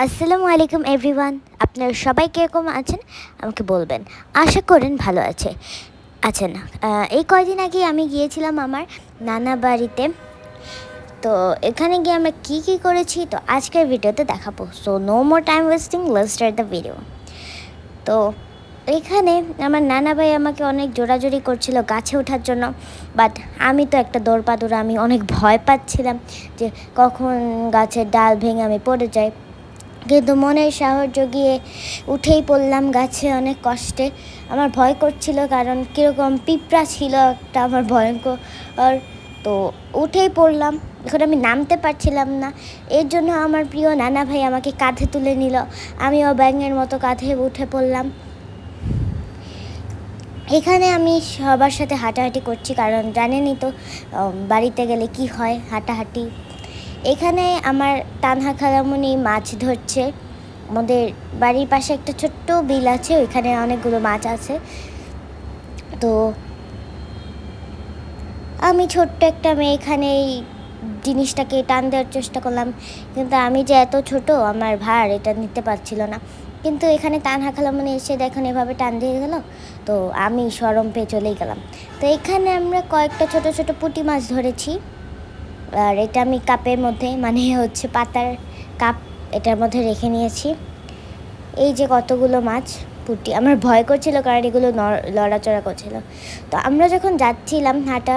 আসসালামু আলাইকুম এভরিওয়ান। আপনারা সবাই কীরকম আছেন আমাকে বলবেন। আশা করেন ভালো আছেন। এই কয়দিন আগে আমি গিয়েছিলাম আমার নানা বাড়িতে। তো এখানে গিয়ে আমরা কী কী করেছি তো আজকের ভিডিওতে দেখাবো। So no more time wasting, let's start the video. তো এখানে আমার নানা ভাই আমাকে অনেক জোরাজোরি করছিল গাছে ওঠার জন্য, বাট আমি তো একটা দৌড়পাদুরা, আমি অনেক ভয় পাচ্ছিলাম যে কখন গাছের ডাল ভেঙে আমি পড়ে যাই। কিন্তু মনের সাহস জগিয়ে উঠেই পড়লাম গাছে অনেক কষ্টে। আমার ভয় করছিল কারণ কীরকম পিঁপড়া ছিল একটা, আমার ভয়ঙ্কর। তো উঠেই পড়লাম। এখন আমি নামতে পারছিলাম না, এর জন্য আমার প্রিয় নানা ভাই আমাকে কাঁধে তুলে নিল। আমিও ব্যাঙের মতো কাঁধে উঠে পড়লাম। এখানে আমি সবার সাথে হাঁটাহাঁটি করছি, কারণ জানেনই তো বাড়িতে গেলে কি হয়, হাঁটাহাঁটি। এখানে আমার তানহা খালামণি মাছ ধরছে। আমাদের বাড়ির পাশে একটা ছোট্ট বিল আছে, ওইখানে অনেকগুলো মাছ আছে। তো আমি ছোট্ট একটা মেয়ে এখানে এই জিনিসটাকে টান দেওয়ার চেষ্টা করলাম, কিন্তু আমি যে এত ছোট, আমার ভার এটা নিতে পারছিল না। কিন্তু এখানে তানহা খালামণি এসে দেখুন এভাবে টান দিয়ে গেল, তো আমি শরম পেয়ে চলেই গেলাম। তো এখানে আমরা কয়েকটা ছোট ছোট পুঁটি মাছ ধরেছি, আর এটা আমি কাপের মধ্যে, মানে হচ্ছে পাতার কাপ, এটার মধ্যে রেখে নিয়েছি। এই যে কতগুলো মাছ পুঁটি, আমার ভয় করছিল কারণ এগুলো লড়াচড়া করছিল। তো আমরা যখন যাচ্ছিলাম হাঁটা,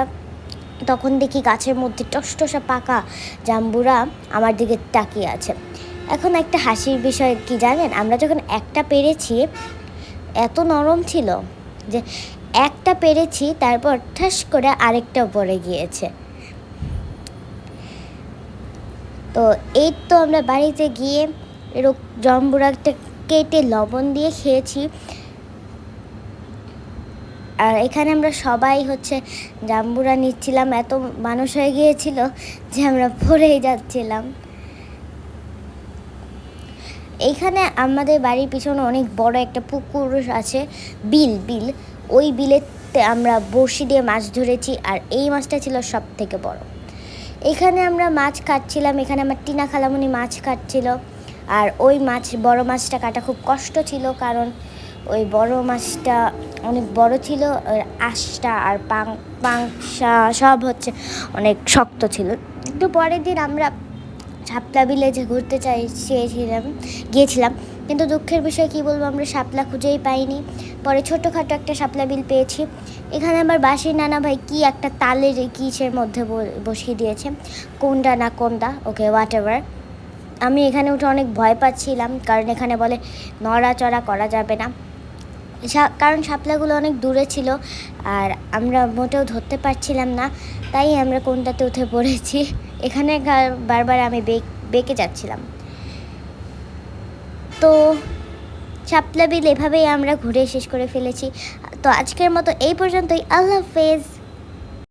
তখন দেখি গাছের মধ্যে টসটসা পাকা জাম্বুরা আমার দিকে তাকিয়ে আছে। এখন একটা হাসির বিষয় কি জানেন, আমরা যখন একটা পেরেছি, এত নরম ছিল যে একটা পেরেছি, তারপর ঠাস করে আরেকটা পড়ে গিয়েছে। তো এই তো আমরা বাড়িতে গিয়ে জাম্বুরাটা কেটে লবণ দিয়ে খেয়েছি। আর এখানে আমরা সবাই জাম্বুরা নিচ্ছিলাম, এত মানুষ হয়ে গিয়েছিল যে আমরা পড়েই যাচ্ছিলাম। এইখানে আমাদের বাড়ির পিছনে অনেক বড় একটা পুকুর আছে, বিল। ওই বিলেতে আমরা বড়শি দিয়ে মাছ ধরেছি, আর এই মাছটা ছিল সব থেকে বড়। এখানে আমরা মাছ কাটছিলাম, এখানে আমার টিনা খালামণি মাছ কাটছিল। আর ওই বড় মাছটা কাটা খুব কষ্ট ছিল, কারণ ওই বড় মাছটা অনেক বড় ছিল, আঁশটা আর পাংশা সব অনেক শক্ত ছিল। একটু পরের দিন আমরা শাপলা বিলে যে ঘুরতে গিয়েছিলাম, কিন্তু দুঃখের বিষয় কী বলবো, আমরা শাপলা খুঁজেই পাইনি। পরে ছোটোখাটো একটা শাপলা বিল পেয়েছি। এখানে আমার বাসির নানা ভাই কি একটা তালের কিসের মধ্যে বসিয়ে দিয়েছে, কোনটা ওকে হোয়াট এভার। আমি এখানে উঠে অনেক ভয় পাচ্ছিলাম, কারণ এখানে বলে নড়াচড়া করা যাবে না, কারণ শাপলাগুলো অনেক দূরে ছিল আর আমরা মোটেও ধরতে পারছিলাম না। তাই আমরা কোনটাতে উঠে পড়েছি। এখানে বারবার আমি বেঁকে যাচ্ছিলাম। তো শাপলা বিল এভাবেই আমরা ঘুরে শেষ করে ফেলেছি। তো আজকের মতো এই পর্যন্তই। আল্লাহ হাফেজ।